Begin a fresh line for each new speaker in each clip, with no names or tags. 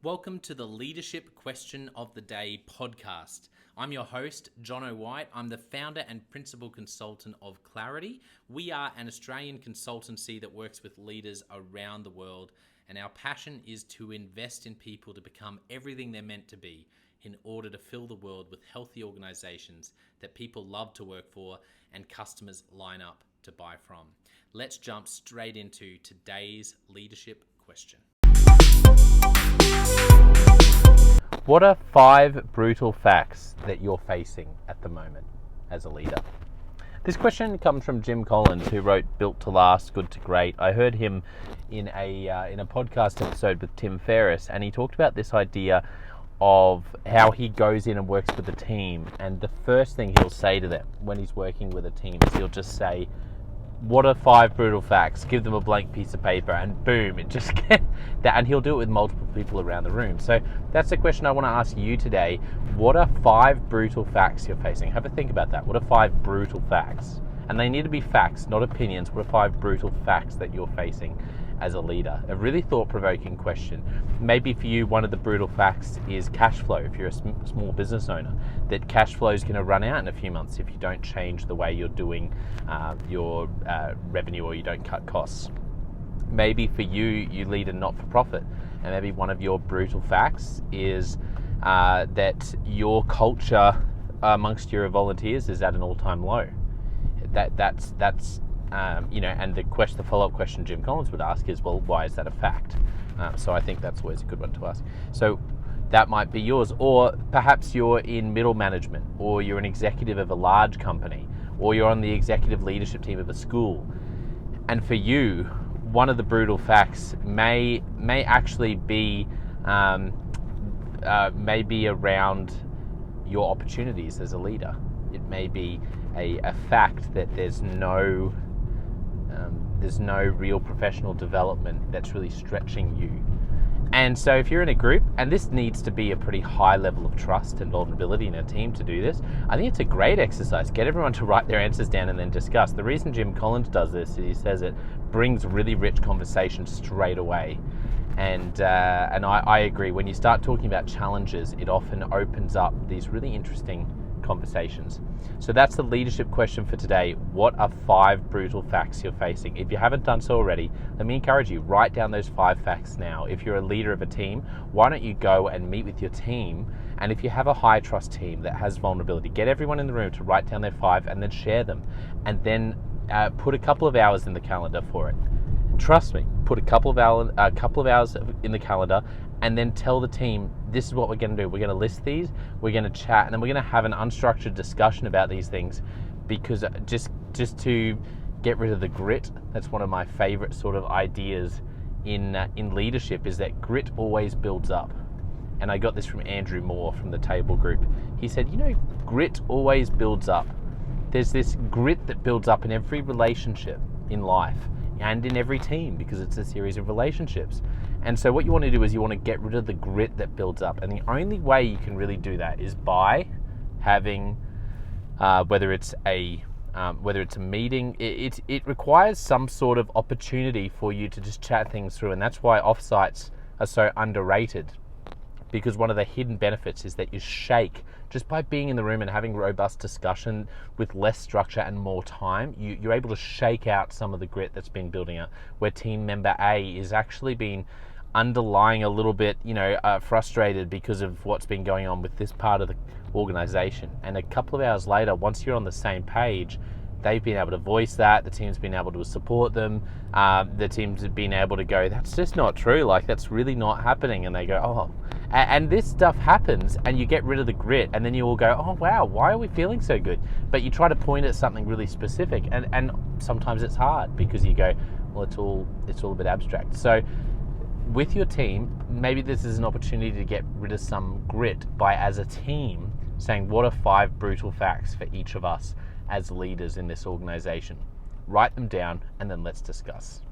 Welcome to the Leadership Question of the Day podcast. I'm your host, Jonno White. I'm the founder and principal consultant of Clarity. We are an Australian consultancy that works with leaders around the world, and our passion is to invest in people to become everything they're meant to be in order to fill the world with healthy organizations that people love to work for and customers line up to buy from. Let's jump straight into today's leadership question.
What are 5 brutal facts that you're facing at the moment as a leader? This question comes from Jim Collins, who wrote Built to Last, Good to Great. I heard him in a podcast episode with Tim Ferriss, and he talked about this idea of how he goes in and works with a team, and the first thing he'll say to them when he's working with a team is he'll just say, what are 5 brutal facts? Give them a blank piece of paper, and boom, it just gets that. And he'll do it with multiple people around the room. So that's the question I want to ask you today. What are 5 brutal facts you're facing? Have a think about that. What are 5 brutal facts? And they need to be facts, not opinions. What are 5 brutal facts that you're facing as a leader? A really thought-provoking question. Maybe for you, one of the brutal facts is cash flow. If you're a small business owner, that cash flow is going to run out in a few months if you don't change the way you're doing your revenue, or you don't cut costs. Maybe for you, you lead a not-for-profit, and maybe one of your brutal facts is that your culture amongst your volunteers is at an all-time low. That's and the follow-up question Jim Collins would ask is, well, why is that a fact? So I think that's always a good one to ask. So that might be yours, or perhaps you're in middle management, or you're an executive of a large company, or you're on the executive leadership team of a school. And for you, one of the brutal facts may actually be maybe around your opportunities as a leader. It may be a fact that there's no real professional development that's really stretching you. And so if you're in a group, and this needs to be a pretty high level of trust and vulnerability in a team to do this, I think it's a great exercise. Get everyone to write their answers down and then discuss. The reason Jim Collins does this is he says it brings really rich conversation straight away. And I agree. When you start talking about challenges, it often opens up these really interesting conversations. So that's the leadership question for today. What are 5 brutal facts you're facing? If you haven't done so already, let me encourage you, write down those 5 facts now. If you're a leader of a team, why don't you go and meet with your team? And if you have a high trust team that has vulnerability, get everyone in the room to write down their 5 and then share them. And then put a couple of hours in the calendar for it. Trust me, put a couple of hours in the calendar, and then tell the team, this is what we're going to do. We're going to list these, we're going to chat, and then we're going to have an unstructured discussion about these things, because just to get rid of the grit. That's one of my favorite sort of ideas in leadership, is that grit always builds up. And I got this from Andrew Moore from the Table Group. He said, grit always builds up. There's this grit that builds up in every relationship in life and in every team, because it's a series of relationships. And so what you want to do is you want to get rid of the grit that builds up. And the only way you can really do that is by having, whether it's a meeting, it requires some sort of opportunity for you to just chat things through. And that's why offsites are so underrated, because one of the hidden benefits is that you shake, just by being in the room and having robust discussion with less structure and more time, you're able to shake out some of the grit that's been building up, where team member A is actually been underlying a little bit, frustrated because of what's been going on with this part of the organization. And a couple of hours later, once you're on the same page, they've been able to voice that, the team's been able to support them, the team's been able to go, that's just not true, that's really not happening. And they go, oh, and this stuff happens, and you get rid of the grit, and then you all go, oh wow, why are we feeling so good? But you try to point at something really specific, and sometimes it's hard, because you go, well, it's all a bit abstract. So with your team, maybe this is an opportunity to get rid of some grit by, as a team, saying, what are 5 brutal facts for each of us as leaders in this organization? Write them down, and then let's discuss.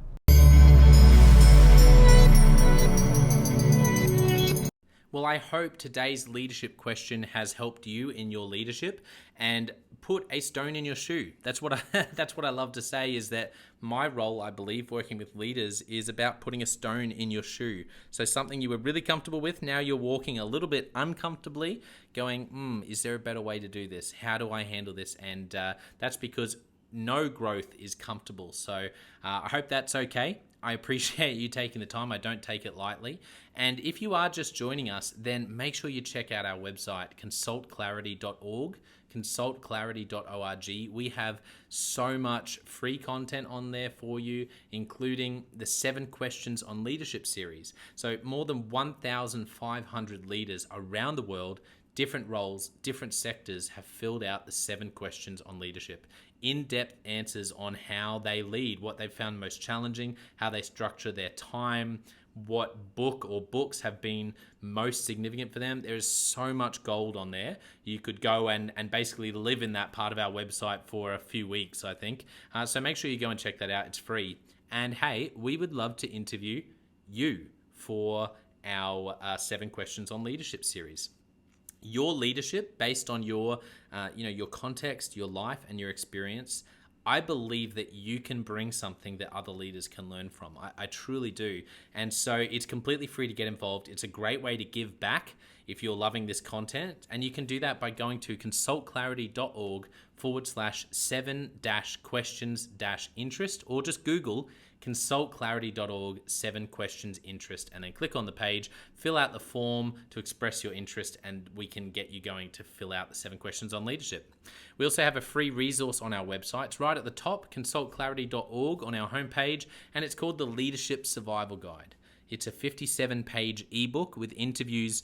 Well, I hope today's leadership question has helped you in your leadership, and put a stone in your shoe. That's what that's what I love to say, is that my role, I believe, working with leaders is about putting a stone in your shoe. So something you were really comfortable with, now you're walking a little bit uncomfortably, going, is there a better way to do this? How do I handle this? And that's because no growth is comfortable. So I hope that's okay. I appreciate you taking the time. I don't take it lightly. And if you are just joining us, then make sure you check out our website, consultclarity.org, consultclarity.org. We have so much free content on there for you, including the 7 Questions on Leadership series. So more than 1,500 leaders around the world, different roles, different sectors, have filled out the 7 questions on leadership. In-depth answers on how they lead, what they've found most challenging, how they structure their time, what book or books have been most significant for them. There is so much gold on there. You could go and basically live in that part of our website for a few weeks, I think. So make sure you go and check that out. It's free. And hey, we would love to interview you for our 7 Questions on Leadership series. Your leadership, based on your context, your life, and your experience, I believe that you can bring something that other leaders can learn from. I truly do. And so it's completely free to get involved. It's a great way to give back if you're loving this content. And you can do that by going to consultclarity.org/7-questions-interest, or just Google consultclarity.org 7 questions interest, and then click on the page, fill out the form to express your interest, and we can get you going to fill out the 7 questions on leadership. We also have a free resource on our website. It's right at the top, consultclarity.org, on our homepage, and it's called the Leadership Survival Guide. It's a 57-page ebook with interviews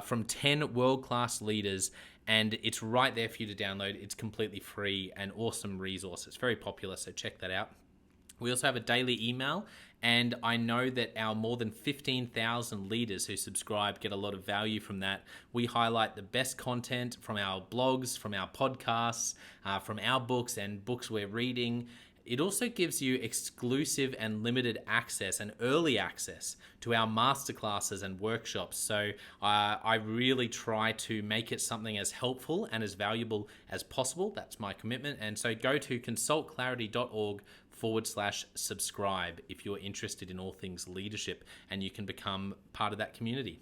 from 10 world-class leaders, and it's right there for you to download. It's completely free, and awesome resource. It's very popular, so check that out. We also have a daily email, and I know that our more than 15,000 leaders who subscribe get a lot of value from that. We highlight the best content from our blogs, from our podcasts, from our books and books we're reading. It also gives you exclusive and limited access and early access to our masterclasses and workshops. So I really try to make it something as helpful and as valuable as possible. That's my commitment. And so go to consultclarity.org/subscribe if you're interested in all things leadership, and you can become part of that community.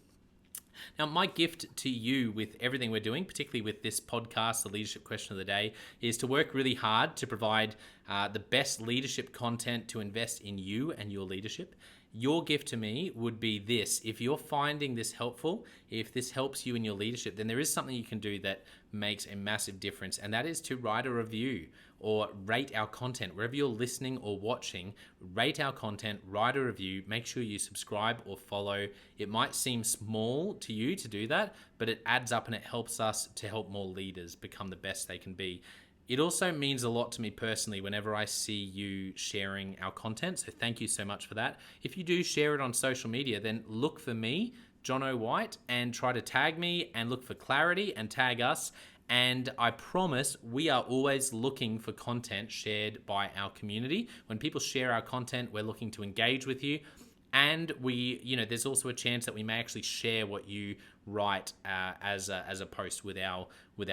Now, my gift to you with everything we're doing, particularly with this podcast, the Leadership Question of the Day, is to work really hard to provide the best leadership content to invest in you and your leadership. Your gift to me would be this. If you're finding this helpful, if this helps you in your leadership, then there is something you can do that makes a massive difference, and that is to write a review or rate our content. Wherever you're listening or watching, rate our content, write a review, make sure you subscribe or follow. It might seem small to you to do that, but it adds up and it helps us to help more leaders become the best they can be. It also means a lot to me personally whenever I see you sharing our content, so thank you so much for that. If you do share it on social media, then look for me, Jonno White, and try to tag me, and look for Clarity and tag us. And I promise we are always looking for content shared by our community. When people share our content, we're looking to engage with you. And there's also a chance that we may actually share what you write as a post with our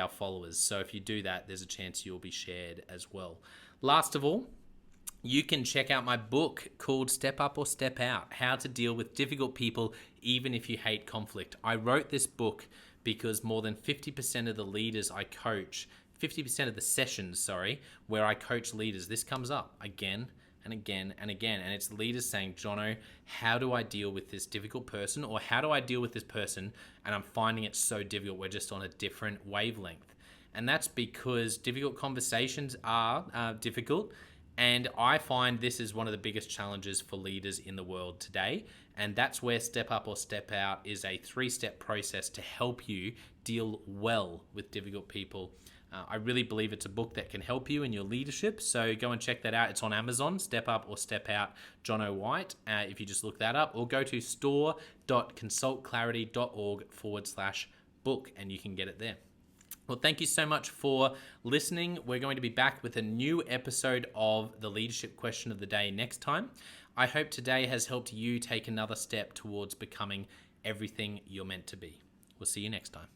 followers. So if you do that, there's a chance you'll be shared as well. Last of all, you can check out my book called Step Up or Step Out: How to Deal with Difficult People Even If You Hate Conflict. I wrote this book because more than 50% of the leaders I coach, 50% of the sessions, where I coach leaders, this comes up again and again and again. And it's leaders saying, Jonno, how do I deal with this difficult person? Or how do I deal with this person? And I'm finding it so difficult. We're just on a different wavelength. And that's because difficult conversations are difficult. And I find this is one of the biggest challenges for leaders in the world today. And that's where Step Up or Step Out is a 3-step process to help you deal well with difficult people. I really believe it's a book that can help you in your leadership. So go and check that out. It's on Amazon, Step Up or Step Out, Jonno White, if you just look that up, or go to store.consultclarity.org/book and you can get it there. Well, thank you so much for listening. We're going to be back with a new episode of the Leadership Question of the Day next time. I hope today has helped you take another step towards becoming everything you're meant to be. We'll see you next time.